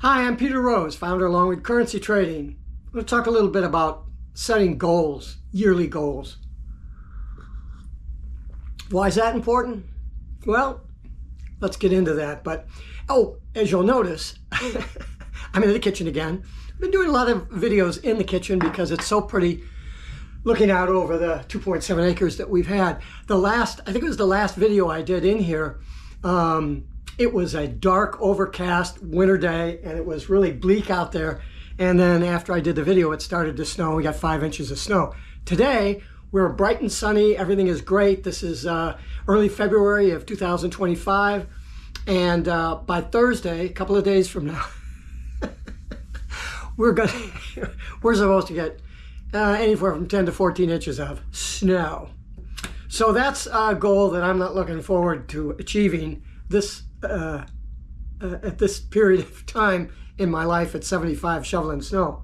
Hi, I'm Peter Rose, founder of Longwood Currency Trading. I'm going to talk a little bit about setting goals, yearly goals. Why is that important? Well, let's get into that. But, as you'll notice, I'm in the kitchen again. I've been doing a lot of videos in the kitchen because it's so pretty looking out over the 2.7 acres that we've had. I think it was the last video I did in here. It was a dark, overcast winter day, and it was really bleak out there. And then after I did the video, it started to snow. We got 5 inches of snow. Today, we're bright and sunny. Everything is great. This is early February of 2025. And by Thursday, a couple of days from now, we're supposed to get anywhere from 10 to 14 inches of snow. So that's a goal that I'm not looking forward to achieving this at this period of time in my life at 75 shoveling snow.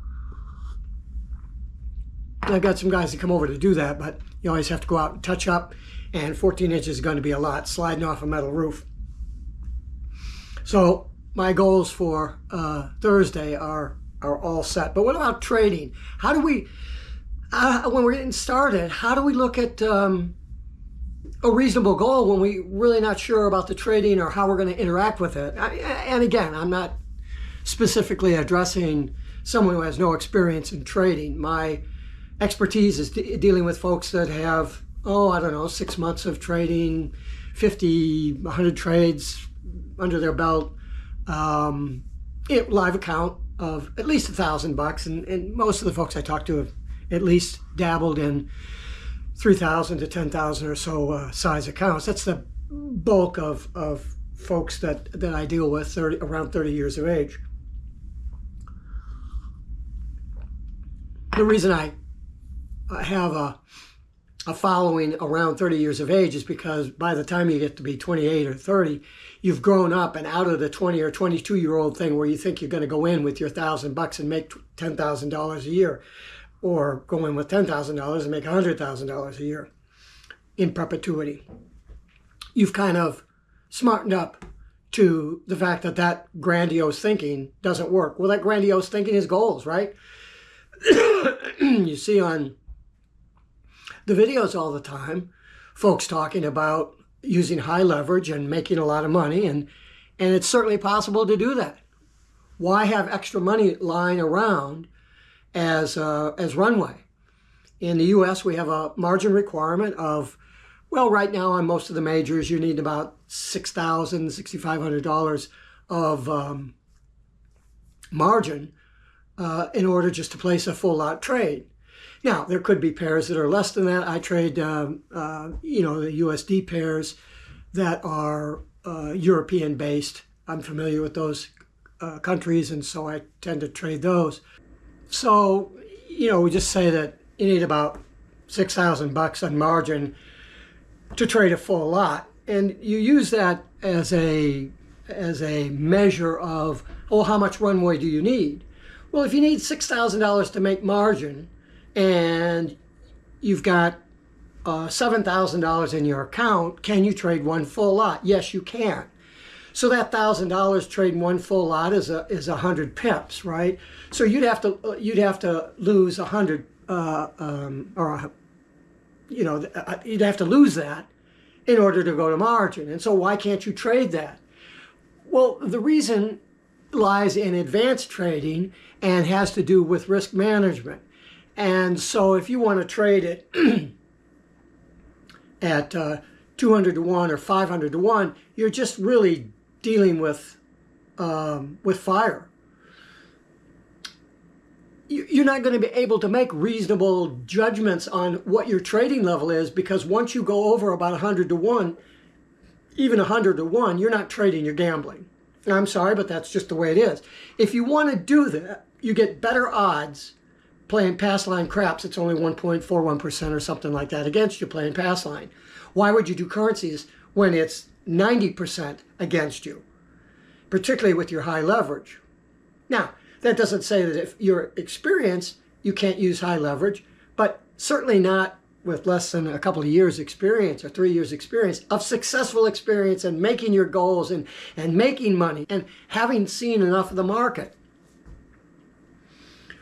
I've got some guys that come over to do that, but you always have to go out and touch up, and 14 inches is going to be a lot, sliding off a metal roof. So my goals for Thursday are all set. But what about trading? How do we, when we're getting started, how do we look at a reasonable goal when we're really not sure about the trading or how we're going to interact with it? And again, I'm not specifically addressing someone who has no experience in trading. My expertise is dealing with folks that have, I don't know, 6 months of trading, 50, 100 trades under their belt, live account of at least $1,000, and most of the folks I talk to have at least dabbled in 3,000 to 10,000 or so size accounts. That's the bulk of folks that I deal with, around 30 years of age. The reason I have a following around 30 years of age is because by the time you get to be 28 or 30, you've grown up and out of the 20 or 22-year-old thing where you think you're going to go in with your $1,000 and make $10,000 a year, or go in with $10,000 and make $100,000 a year in perpetuity. You've kind of smartened up to the fact that grandiose thinking doesn't work. Well, that grandiose thinking is goals, right? You see on the videos all the time, folks talking about using high leverage and making a lot of money, and it's certainly possible to do that. Why have extra money lying around as runway? In the U.S., we have a margin requirement of, well, right now on most of the majors, you need about $6,000, $6,500 of margin in order just to place a full lot trade. Now, there could be pairs that are less than that. I trade, the USD pairs that are European-based. I'm familiar with those countries, and so I tend to trade those. So, we just say that you need about $6,000 on margin to trade a full lot. And you use that as a measure of, how much runway do you need? Well, if you need $6,000 to make margin and you've got $7,000 in your account, can you trade one full lot? Yes, you can. So that $1,000 trading one full lot is 100 pips, right? So you'd have to lose 100, you'd have to lose that in order to go to margin. And so why can't you trade that? Well, the reason lies in advanced trading and has to do with risk management. And so if you want to trade it at 200 to 1 or 500 to 1, you're just really dealing with fire. You're not going to be able to make reasonable judgments on what your trading level is, because once you go over about 100 to 1, even 100 to 1, you're not trading, you're gambling. I'm sorry, but that's just the way it is. If you want to do that, you get better odds playing pass line craps. It's only 1.41% or something like that against you playing pass line. Why would you do currencies when it's 90% against you, particularly with your high leverage? Now, that doesn't say that if you're experienced, you can't use high leverage, but certainly not with less than a couple of years experience or 3 years experience of successful experience and making your goals and making money and having seen enough of the market.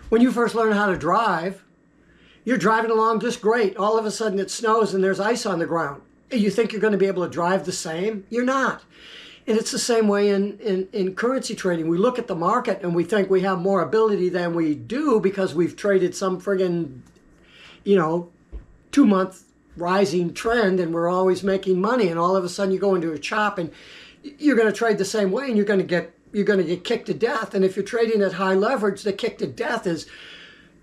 When you first learn how to drive, you're driving along just great. All of a sudden it snows and there's ice on the ground. You think you're going to be able to drive the same? You're not. And it's the same way in currency trading. We look at the market and we think we have more ability than we do because we've traded some friggin', 2-month rising trend and we're always making money. And all of a sudden you go into a chop and you're going to trade the same way and you're going to get kicked to death. And if you're trading at high leverage, the kick to death is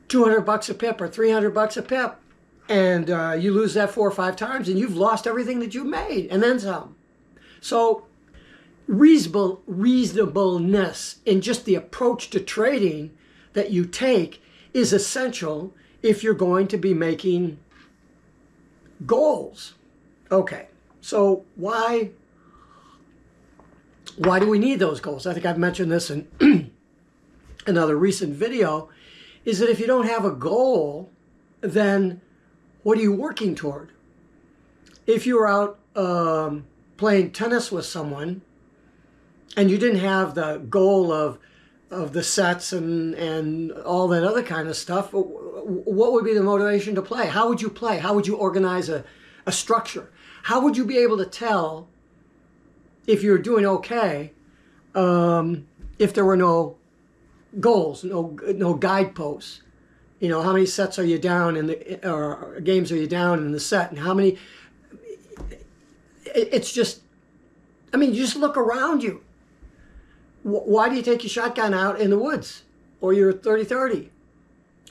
$200 a pip or $300 a pip. And you lose that 4 or 5 times and you've lost everything that you made and then some. So reasonableness in just the approach to trading that you take is essential if you're going to be making goals. Okay, so why do we need those goals? I think I've mentioned this in another recent video, is that if you don't have a goal, then what are you working toward? If you were out playing tennis with someone and you didn't have the goal of the sets and all that other kind of stuff, what would be the motivation to play? How would you play? How would you organize a structure? How would you be able to tell if you're doing okay if there were no goals, no guideposts? How many sets are you down or games are you down in the set, and how many? It's just, you just look around you. Why do you take your shotgun out in the woods or your 30-30?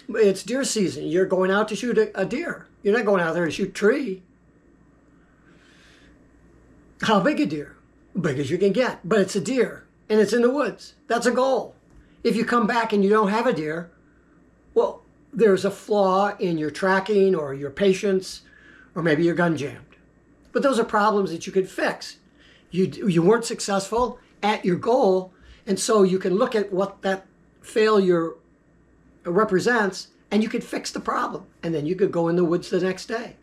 It's deer season. You're going out to shoot a deer. You're not going out there to shoot a tree. How big a deer? Big as you can get, but it's a deer and it's in the woods. That's a goal. If you come back and you don't have a deer, well, there's a flaw in your tracking or your patience, or maybe you're gun jammed. But those are problems that you could fix. You weren't successful at your goal, and so you can look at what that failure represents and you could fix the problem, and then you could go in the woods the next day.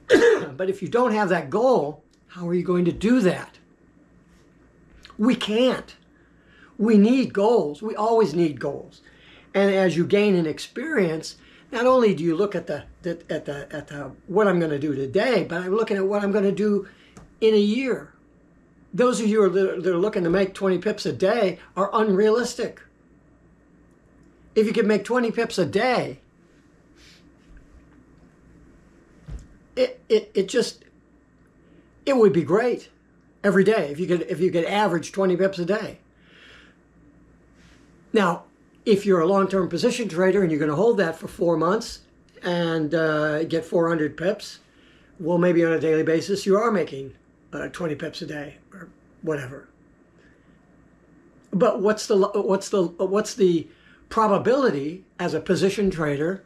But if you don't have that goal, how are you going to do that? We can't. We need goals. We always need goals. And as you gain in experience, not only do you look at the what I'm going to do today, but I'm looking at what I'm going to do in a year. Those of you that are looking to make 20 pips a day are unrealistic. If you could make 20 pips a day, it would be great every day if you could average 20 pips a day. Now, if you're a long-term position trader and you're going to hold that for 4 months and get 400 pips, well, maybe on a daily basis you are making 20 pips a day or whatever. But what's the probability as a position trader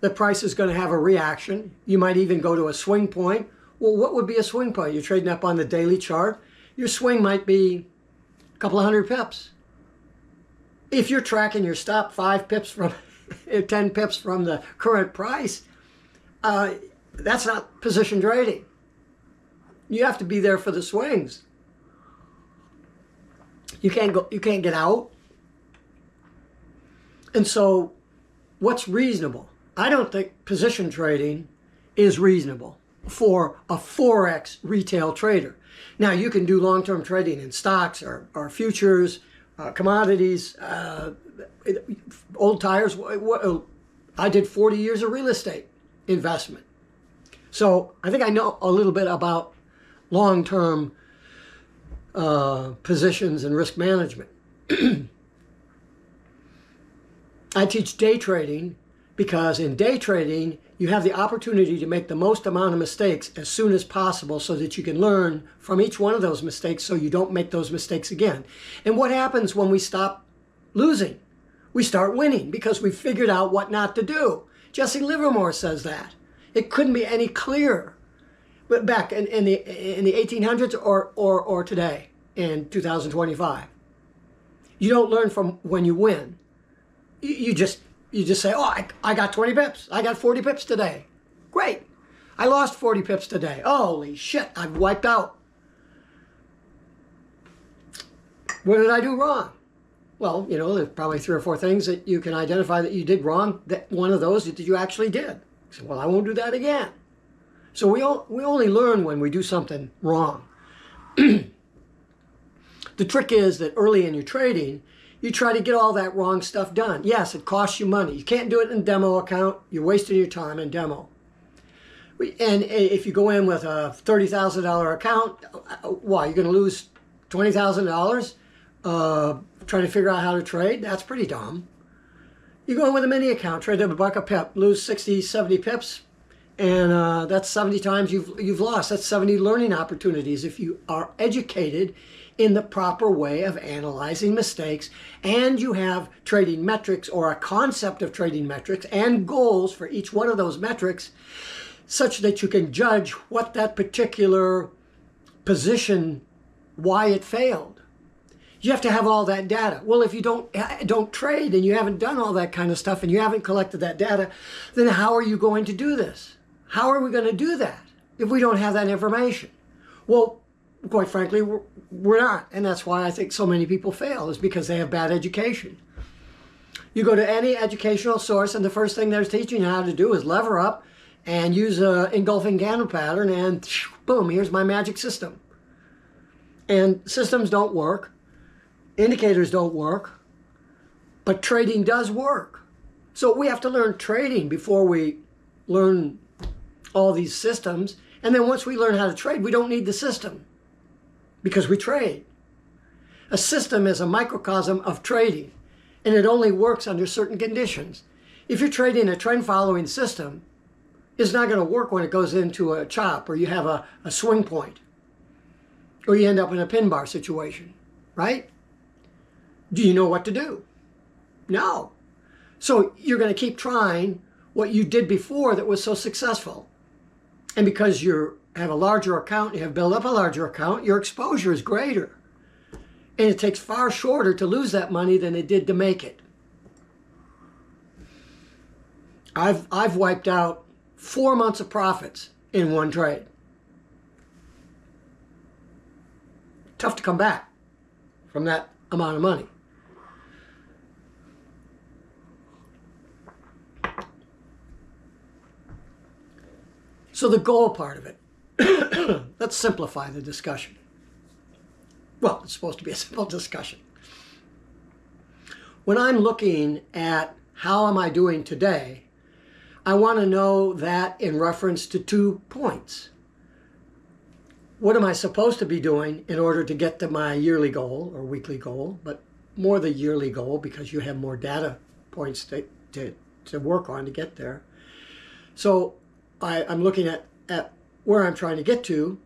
the price is going to have a reaction? You might even go to a swing point. Well, what would be a swing point? You're trading up on the daily chart. Your swing might be a couple of hundred pips. If you're tracking your stop 5 pips from 10 pips from the current price, that's not position trading. You have to be there for the swings. You can't get out. And so what's reasonable? I don't think position trading is reasonable for a FOREX retail trader. Now, you can do long-term trading in stocks or futures, commodities, old tires. I did 40 years of real estate investment. So I think I know a little bit about long-term positions and risk management. I teach day trading because in day trading, you have the opportunity to make the most amount of mistakes as soon as possible so that you can learn from each one of those mistakes so you don't make those mistakes again. And what happens when we stop losing? We start winning because we figured out what not to do. Jesse Livermore says that. It couldn't be any clearer. But back in the 1800s or today in 2025. You don't learn from when you win. You just say, oh, I got 20 pips. I got 40 pips today. Great. I lost 40 pips today. Holy shit, I've wiped out. What did I do wrong? Well, you know, there's probably 3 or 4 things that you can identify that you did wrong. That one of those that you actually did. So, well, I won't do that again. So we only learn when we do something wrong. The trick is that early in your trading, you try to get all that wrong stuff done. Yes, it costs you money. You can't do it in a demo account. You're wasting your time in demo. And if you go in with a $30,000 account, why, you're going to lose $20,000 trying to figure out how to trade? That's pretty dumb. You go in with a mini account, trade up $1 a pip, lose 60, 70 pips, and that's 70 times you've lost. That's 70 learning opportunities if you are educated in the proper way of analyzing mistakes, and you have trading metrics or a concept of trading metrics and goals for each one of those metrics, such that you can judge what that particular position, why it failed. You have to have all that data. Well, if you don't trade and you haven't done all that kind of stuff and you haven't collected that data, then how are you going to do this? How are we going to do that if we don't have that information? Well, quite frankly, we're not. And that's why I think so many people fail, is because they have bad education. You go to any educational source and the first thing they're teaching you how to do is lever up and use an engulfing candle pattern, and boom, here's my magic system. And systems don't work. Indicators don't work. But trading does work. So we have to learn trading before we learn all these systems. And then once we learn how to trade, we don't need the system because we trade. A system is a microcosm of trading, and it only works under certain conditions. If you're trading a trend following system, it's not going to work when it goes into a chop or you have a swing point or you end up in a pin bar situation, right? Do you know what to do? No. So you're going to keep trying what you did before that was so successful. And because you have a larger account, you have built up a larger account, your exposure is greater. And it takes far shorter to lose that money than it did to make it. I've wiped out 4 months of profits in one trade. Tough to come back from that amount of money. So the goal part of it, let's simplify the discussion. Well, it's supposed to be a simple discussion. When I'm looking at how am I doing today, I want to know that in reference to 2 points. What am I supposed to be doing in order to get to my yearly goal or weekly goal, but more the yearly goal because you have more data points to work on to get there. So I'm looking at where I'm trying to get to,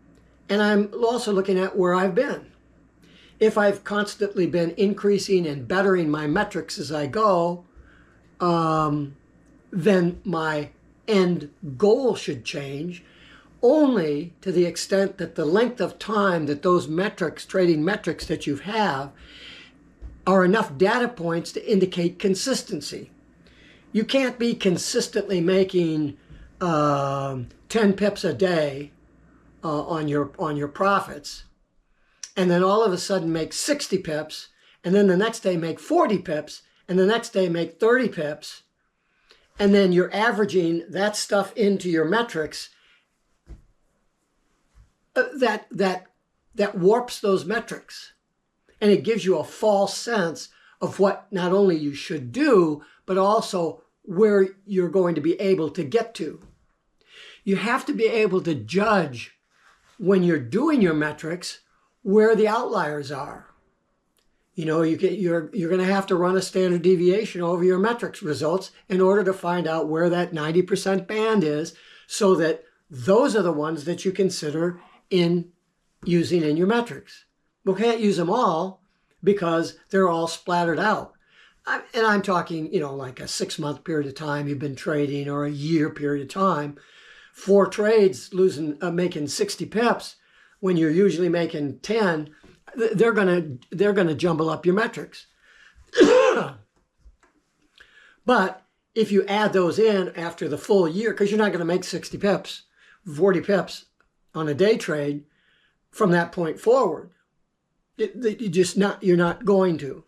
and I'm also looking at where I've been. If I've constantly been increasing and bettering my metrics as I go, then my end goal should change, only to the extent that the length of time that those metrics, trading metrics that you have, are enough data points to indicate consistency. You can't be consistently making 10 pips a day on your profits, and then all of a sudden make 60 pips, and then the next day make 40 pips, and the next day make 30 pips, and then you're averaging that stuff into your metrics. That warps those metrics, and it gives you a false sense of what not only you should do, but also where you're going to be able to get to. You have to be able to judge when you're doing your metrics where the outliers are. You know, you're going to have to run a standard deviation over your metrics results in order to find out where that 90% band is, so that those are the ones that you consider in using in your metrics. We can't use them all because they're all splattered out. And I'm talking, you know, like a 6-month period of time you've been trading, or a year period of time. 4 trades making 60 pips when you're usually making 10, they're gonna jumble up your metrics. But if you add those in after the full year, because you're not going to make 60 pips, 40 pips on a day trade from that point forward. You're not going to.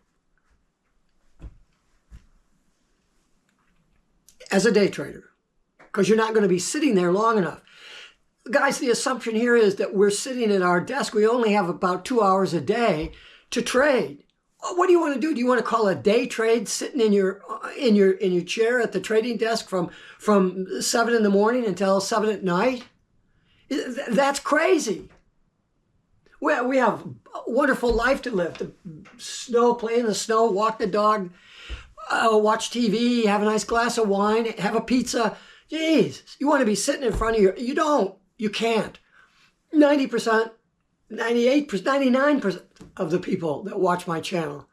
As a day trader, because you're not going to be sitting there long enough. Guys, the assumption here is that we're sitting at our desk. We only have about 2 hours a day to trade. What do you want to do? Do you want to call a day trade sitting in your chair at the trading desk from 7 in the morning until 7 at night? That's crazy. We have a wonderful life to live. The snow, play in the snow, walk the dog, watch TV, have a nice glass of wine, have a pizza. Jeez, you want to be sitting in front of you don't. You can't. 90%, 98%, 99% of the people that watch my channel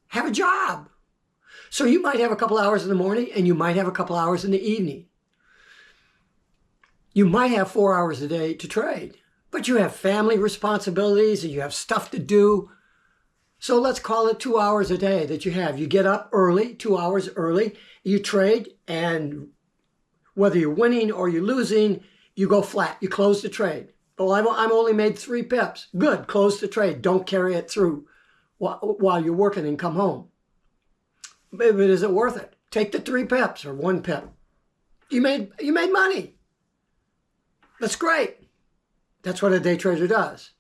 have a job. So you might have a couple hours in the morning and you might have a couple hours in the evening. You might have 4 hours a day to trade, but you have family responsibilities and you have stuff to do. So let's call it 2 hours a day that you have. You get up early, 2 hours early, you trade, and whether you're winning or you're losing, you go flat. You close the trade. Oh, I'm only made 3 pips. Good, close the trade. Don't carry it through while you're working and come home. But is it worth it? Take the 3 pips or 1 pip. You made money. That's great. That's what a day trader does.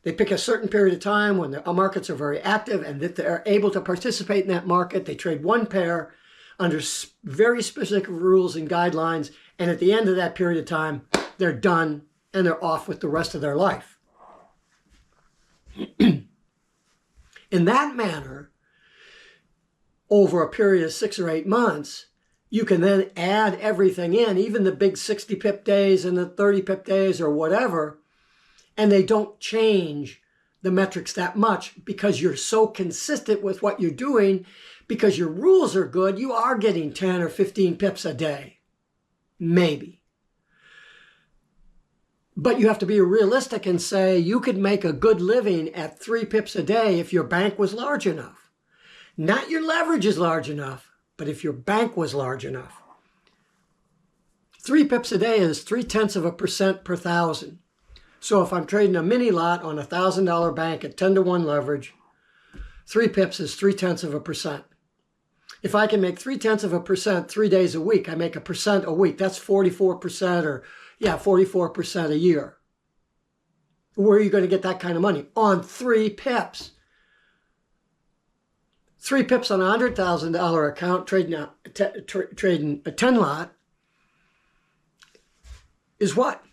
They pick a certain period of time when the markets are very active and that they're able to participate in that market. They trade 1 pair under very specific rules and guidelines. And at the end of that period of time, they're done and they're off with the rest of their life. In that manner, over a period of 6 or 8 months, you can then add everything in, even the big 60 pip days and the 30 pip days or whatever, and they don't change the metrics that much because you're so consistent with what you're doing, because your rules are good. You are getting 10 or 15 pips a day, maybe. But you have to be realistic and say you could make a good living at 3 pips a day if your bank was large enough. Not your leverage is large enough, but if your bank was large enough. 3 pips a day is 0.3% per thousand. So if I'm trading a mini lot on a $1,000 bank at 10-to-1 leverage, 3 pips is 0.3%. If I can make 0.3% 3 days a week, I make 1% a week. That's 44% or 44% a year. Where are you going to get that kind of money? On 3 pips. 3 pips on a $100,000 account trading a 10 lot is what?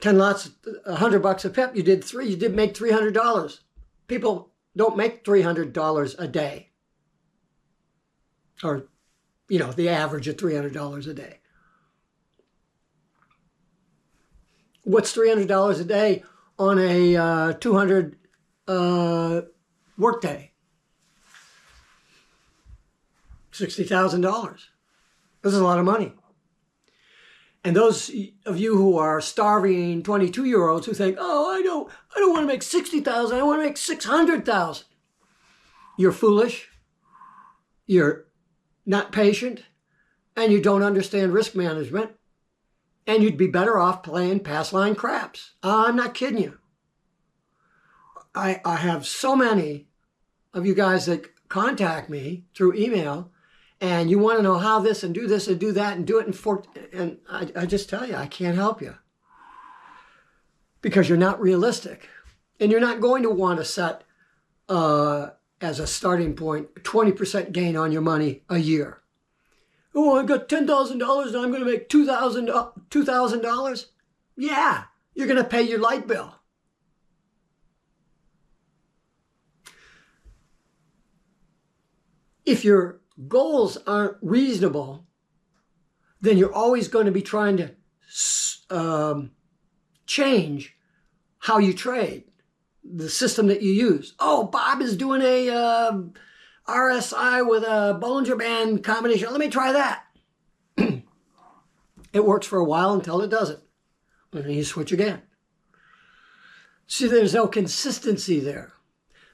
10 lots, $100 a pip. You did 3. You did make $300. People don't make $300 a day. Or, the average of $300 a day. What's $300 a day on a 200 work day? $60,000. This is a lot of money. And those of you who are starving 22-year-olds who think, oh, I don't want to make 60,000, I want to make 600,000. You're foolish. You're not patient, and you don't understand risk management, and you'd be better off playing pass line craps. I'm not kidding you. I have so many of you guys that contact me through email, and you want to know how this and do this and do that and do it and I just tell you, I can't help you. Because you're not realistic. And you're not going to want to set, as a starting point, 20% gain on your money a year. Oh, I got $10,000 and I'm going to make $2,000. Yeah, you're going to pay your light bill. If your goals aren't reasonable, then you're always going to be trying to change how you trade, the system that you use. Oh, Bob is doing a RSI with a Bollinger Band combination. Let me try that. It works for a while until it doesn't. And then you switch again. See, there's no consistency there.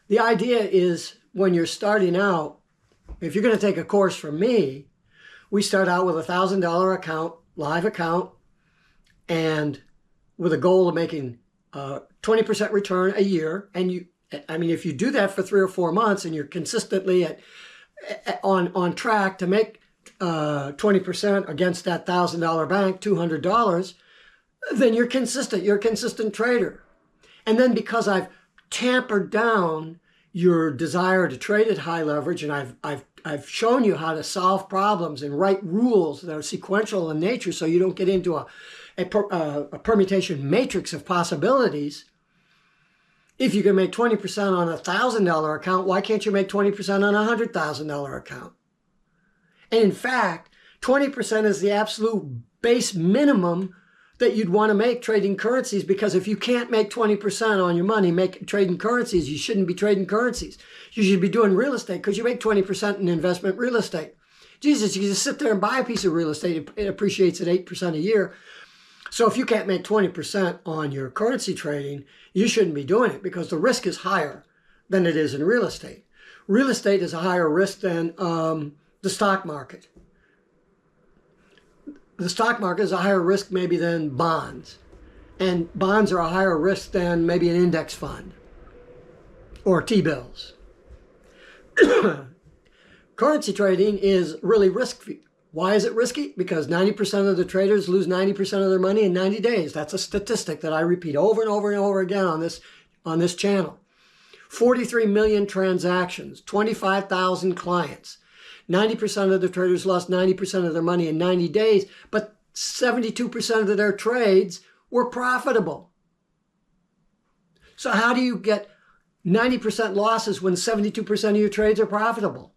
The idea is when you're starting out, if you're going to take a course from me, We start out with $1,000 account, live account, and with a goal of making 20% return a year. And if you do that for 3 or 4 months and you're consistently on track to make 20% against that $1,000 bank, $200, then you're consistent. You're a consistent trader. And then because I've tampered down your desire to trade at high leverage, and I've shown you how to solve problems and write rules that are sequential in nature, so you don't get into a permutation matrix of possibilities. If you can make 20% on a $1,000 account, why can't you make 20% on a $100,000 account? And in fact, 20% is the absolute base minimum that you'd want to make trading currencies, because if you can't make 20% on your money trading currencies, you shouldn't be trading currencies. You should be doing real estate, because you make 20% in investment real estate. Jesus, you just sit there and buy a piece of real estate, it appreciates at 8% a year. So if you can't make 20% on your currency trading, you shouldn't be doing it, because the risk is higher than it is in real estate. Real estate is a higher risk than the stock market. The stock market is a higher risk maybe than bonds. And bonds are a higher risk than maybe an index fund or T-bills. Currency trading is really risky. Why is it risky? Because 90% of the traders lose 90% of their money in 90 days. That's a statistic that I repeat over and over and over again on this channel. 43 million transactions, 25,000 clients. 90% of the traders lost 90% of their money in 90 days, but 72% of their trades were profitable. So how do you get 90% losses when 72% of your trades are profitable?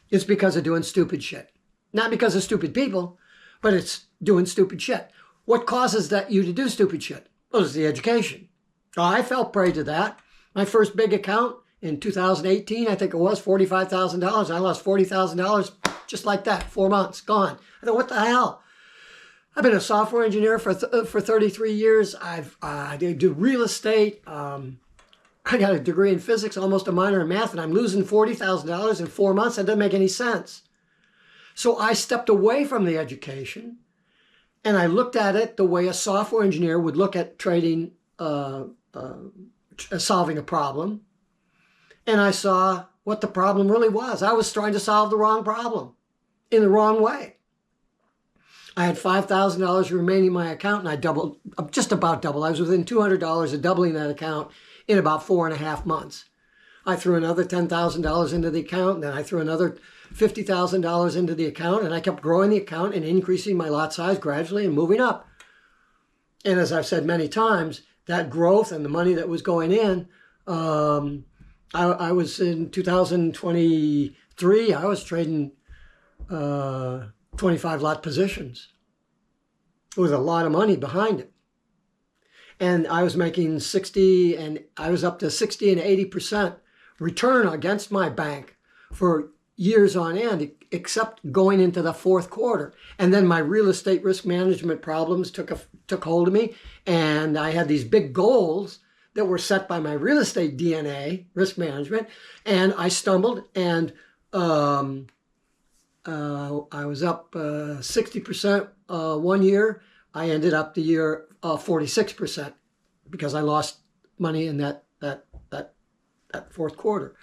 It's because of doing stupid shit. Not because of stupid people, but it's doing stupid shit. What causes you to do stupid shit? Well, it's the education. Oh, I fell prey to that. My first big account in 2018, I think it was $45,000. I lost $40,000 just like that, 4 months, gone. I thought, what the hell? I've been a software engineer for 33 years. I do real estate. I got a degree in physics, almost a minor in math, and I'm losing $40,000 in 4 months. That doesn't make any sense. So I stepped away from the education, and I looked at it the way a software engineer would look at trading, solving a problem. And I saw what the problem really was. I was trying to solve the wrong problem in the wrong way. I had $5,000 remaining in my account, and I just about doubled. I was within $200 of doubling that account in about 4.5 months. I threw another $10,000 into the account, and then I threw another $50,000 into the account, and I kept growing the account and increasing my lot size gradually and moving up. And as I've said many times, that growth and the money that was going in, I was in 2023, I was trading 25 lot positions with a lot of money behind it. And I was making 60, and I was up to 60 and 80% return against my bank for years on end, except going into the fourth quarter. And then my real estate risk management problems took hold of me, and I had these big goals that were set by my real estate DNA, risk management, and I stumbled, and I was up 60% 1 year. I ended up the year 46% because I lost money in that fourth quarter.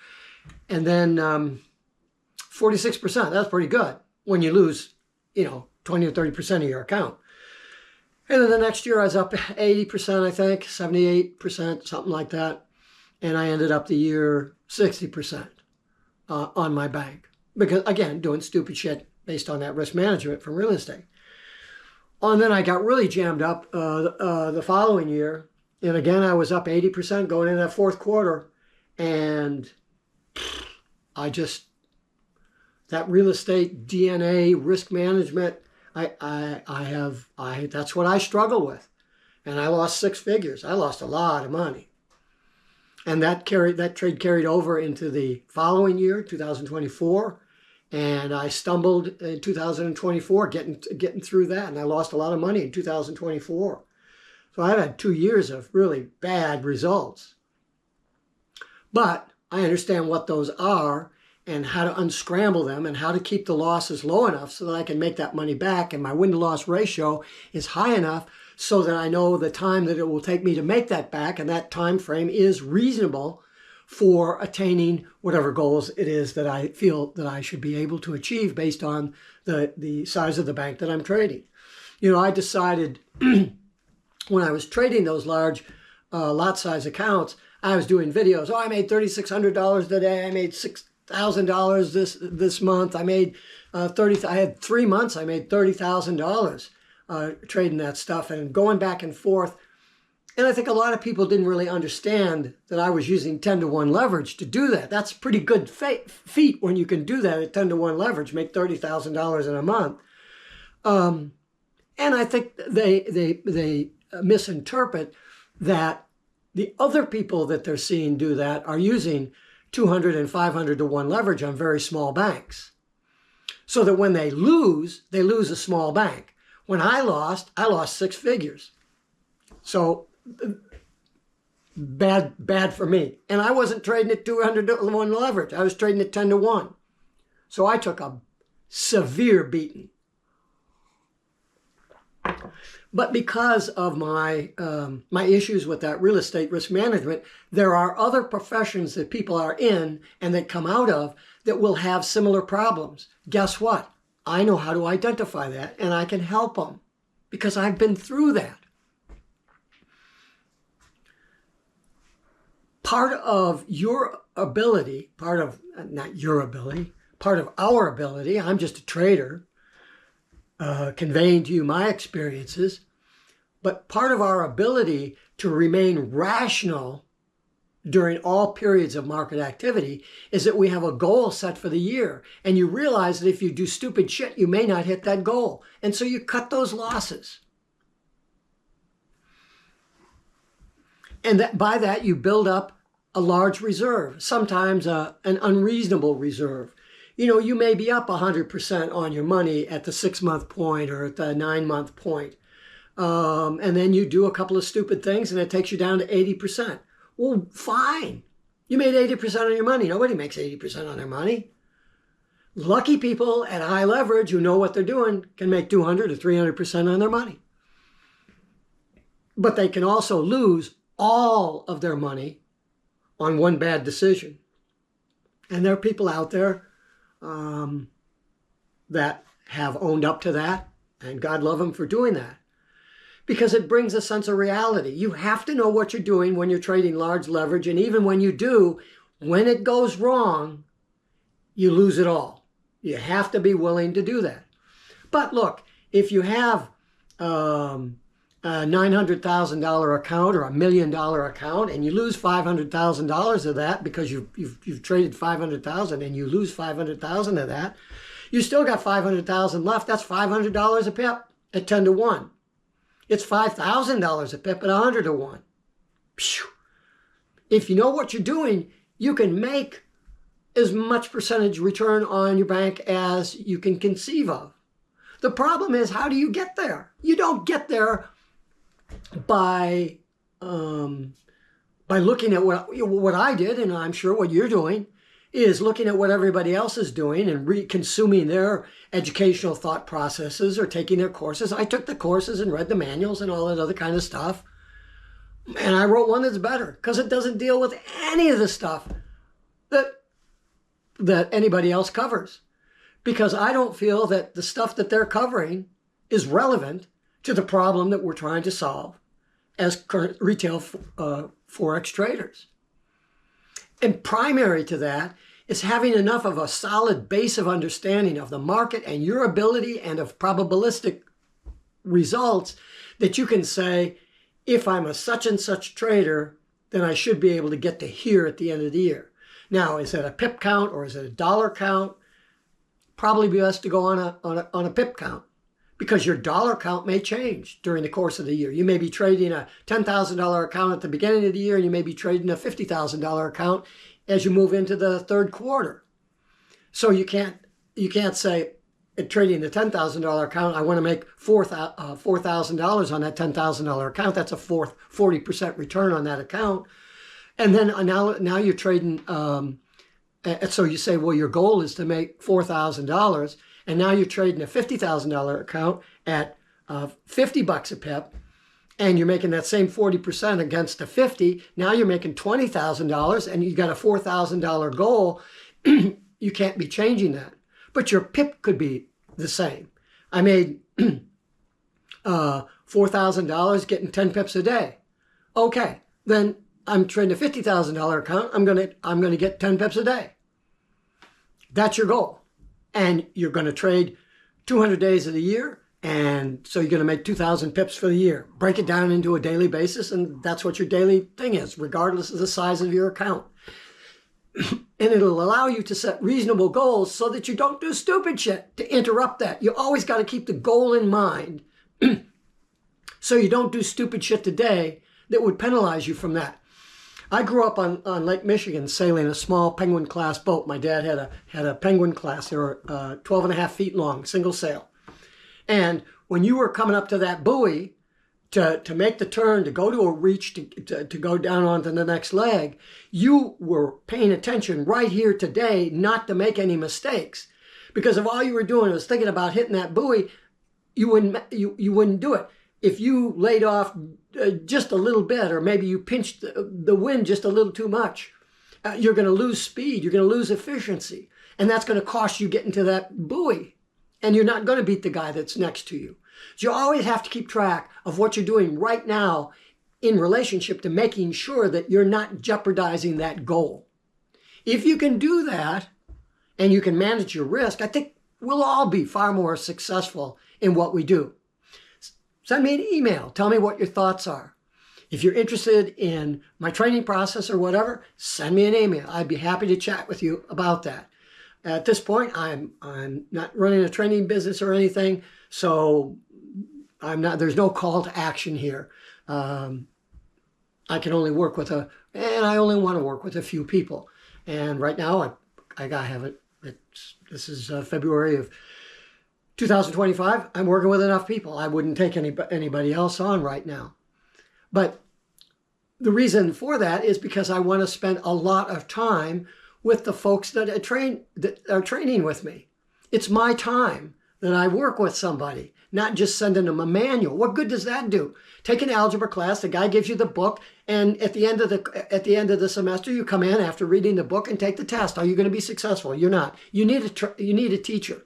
And then 46%, that's pretty good when you lose, 20 or 30% of your account. And then the next year I was up 80%, I think, 78%, something like that. And I ended up the year 60% on my bank. Because, again, doing stupid shit based on that risk management from real estate. And then I got really jammed up the following year. And again, I was up 80% going into that fourth quarter. And that real estate DNA risk management, that's what I struggle with. And I lost 6 figures. I lost a lot of money. And that trade carried over into the following year, 2024. And I stumbled in 2024 getting through that. And I lost a lot of money in 2024. So I've had 2 years of really bad results. But I understand what those are. and how to unscramble them and how to keep the losses low enough so that I can make that money back, and my win-to-loss ratio is high enough so that I know the time that it will take me to make that back, and that time frame is reasonable for attaining whatever goals it is that I feel that I should be able to achieve based on the size of the bank that I'm trading. You know, I decided when I was trading those large lot size accounts, I was doing videos. Oh, I made $3,600 today. I made $6,000 this month. I made I had 3 months. I made $30,000 trading that stuff and going back and forth. And I think a lot of people didn't really understand that I was using 10-to-1 leverage to do that. That's a pretty good feat when you can do that at 10-to-1 leverage, make $30,000 in a month. And I think they misinterpret that the other people that they're seeing do that are using 200 and 500 to 1 leverage on very small banks. So that when they lose a small bank. When I lost 6 figures. So bad for me. And I wasn't trading at 200 to 1 leverage. I was trading at 10 to 1. So I took a severe beating. But because of my my issues with that real estate risk management, there are other professions that people are in and that come out of that will have similar problems. Guess what? I know how to identify that, and I can help them because I've been through that. Part of your ability, part of our ability, I'm just a trader, conveying to you my experiences, but part of our ability to remain rational during all periods of market activity is that we have a goal set for the year, and you realize that if you do stupid shit, you may not hit that goal, and so you cut those losses. And that by that you build up a large reserve, sometimes an unreasonable reserve. You know, you may be up 100% on your money at the 6-month point or at the 9-month point. And then you do a couple of stupid things and it takes you down to 80%. Well, fine. You made 80% on your money. Nobody makes 80% on their money. Lucky people at high leverage who know what they're doing can make 200 or 300% on their money. But they can also lose all of their money on one bad decision. And there are people out there that have owned up to that, and God love them for doing that. Because it brings a sense of reality. You have to know what you're doing when you're trading large leverage, and even when you do, when it goes wrong, you lose it all. You have to be willing to do that. But look, if you have a $900,000 account or $1 million account, and you lose $500,000 of that because you've traded $500,000 and you lose $500,000 of that, you still got $500,000 left. That's $500 a pip at 10 to 1. It's $5,000 a pip at 100 to 1. If you know what you're doing, you can make as much percentage return on your bank as you can conceive of. The problem is, how do you get there? You don't get there by looking at what I did, and I'm sure what you're doing is looking at what everybody else is doing and consuming their educational thought processes or taking their courses. I took the courses and read the manuals and all that other kind of stuff. And I wrote one that's better because it doesn't deal with any of the stuff that anybody else covers. Because I don't feel that the stuff that they're covering is relevant to the problem that we're trying to solve as current retail Forex traders. And primary to that is having enough of a solid base of understanding of the market and your ability and of probabilistic results that you can say, if I'm a such and such trader, then I should be able to get to here at the end of the year. Now, is it a pip count or is it a dollar count? Probably best to go on a pip count, because your dollar count may change during the course of the year. You may be trading a $10,000 account at the beginning of the year, and you may be trading a $50,000 account as you move into the third quarter. So you can't say, trading the $10,000 account, I want to make $4,000 on that $10,000 account. That's a 40% return on that account. And then now you're trading And so you say, well, your goal is to make $4,000, and now you're trading a $50,000 account at $50 a pip, and you're making that same 40% against a 50. Now you're making $20,000, and you got a $4,000 goal. You can't be changing that. But your pip could be the same. I made $4,000 getting 10 pips a day. Okay, then I'm trading a $50,000 account. I'm gonna get 10 pips a day. That's your goal, and you're gonna trade 200 days of the year, and so you're gonna make 2,000 pips for the year. Break it down into a daily basis, and that's what your daily thing is, regardless of the size of your account. And it'll allow you to set reasonable goals so that you don't do stupid shit to interrupt that. You always got to keep the goal in mind so you don't do stupid shit today that would penalize you from that. I grew up on Lake Michigan sailing a small Penguin class boat. My dad had a Penguin class. They were 12 and a half feet long, single sail. And when you were coming up to that buoy to make the turn, to go to a reach, to go down onto the next leg, you were paying attention right here today not to make any mistakes. Because if all you were doing was thinking about hitting that buoy, you wouldn't do it. If you laid off just a little bit, or maybe you pinched the wind just a little too much, you're going to lose speed, you're going to lose efficiency, and that's going to cost you getting to that buoy, and you're not going to beat the guy that's next to you. So you always have to keep track of what you're doing right now in relationship to making sure that you're not jeopardizing that goal. If you can do that and you can manage your risk, I think we'll all be far more successful in what we do. Send me an email. Tell me what your thoughts are. If you're interested in my training process or whatever, send me an email. I'd be happy to chat with you about that. At this point, I'm not running a training business or anything, so there's no call to action here. I can only work with I only want to work with a few people. And right now, I have it. This is February of 2025. I'm working with enough people. I wouldn't take anybody else on right now. But the reason for that is because I want to spend a lot of time with the folks that are training with me. It's my time that I work with somebody, not just sending them a manual. What good does that do? Take an algebra class, the guy gives you the book, and at the end of the semester, you come in after reading the book and take the test. Are you going to be successful? You're not. You need a teacher.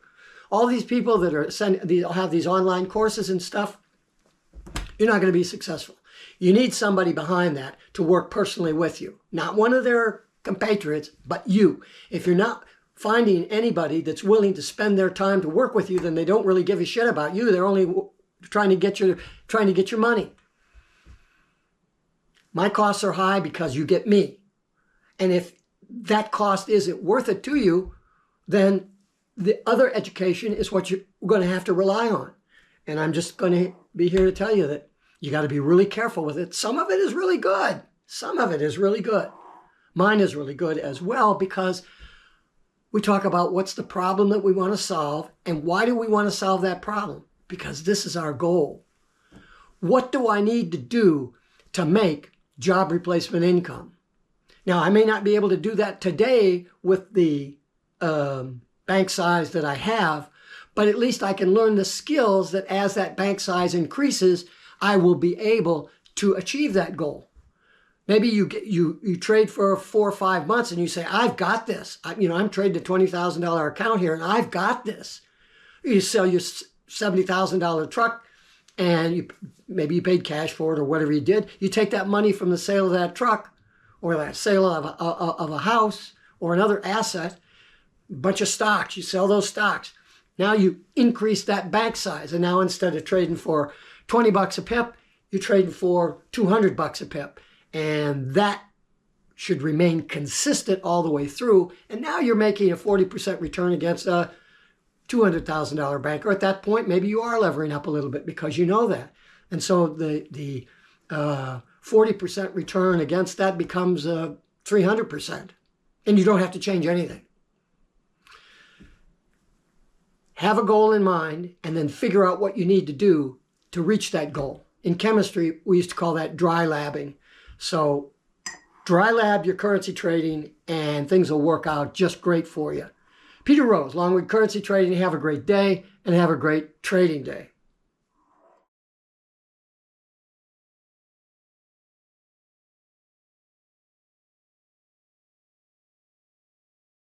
All these people that have these online courses and stuff, you're not going to be successful. You need somebody behind that to work personally with you. Not one of their compatriots, but you. If you're not finding anybody that's willing to spend their time to work with you, then they don't really give a shit about you. They're only trying to get your money. My costs are high because you get me. And if that cost isn't worth it to you, then the other education is what you're going to have to rely on. And I'm just going to be here to tell you that you got to be really careful with it. Some of it is really good. Some of it is really good. Mine is really good as well, because we talk about what's the problem that we want to solve, and why do we want to solve that problem? Because this is our goal. What do I need to do to make job replacement income? Now, I may not be able to do that today with the bank size that I have, but at least I can learn the skills that as that bank size increases, I will be able to achieve that goal. Maybe you trade for 4 or 5 months and you say, I've got this. I'm trading a $20,000 account here and I've got this. You sell your $70,000 truck and maybe you paid cash for it or whatever you did. You take that money from the sale of that truck or that sale of a house or another asset, a bunch of stocks. You sell those stocks. Now you increase that bank size. And now instead of trading for $20 a pip, you're trading for $200 a pip. And that should remain consistent all the way through. And now you're making a 40% return against a $200,000 banker. At that point, maybe you are levering up a little bit because you know that. And so the 40% return against that becomes 300%. And you don't have to change anything. Have a goal in mind and then figure out what you need to do to reach that goal. In chemistry, we used to call that dry labbing. So Dry lab your currency trading and things will work out just great for you. Peter Rose, Longwood Currency Trading. Have a great day and have a great trading day.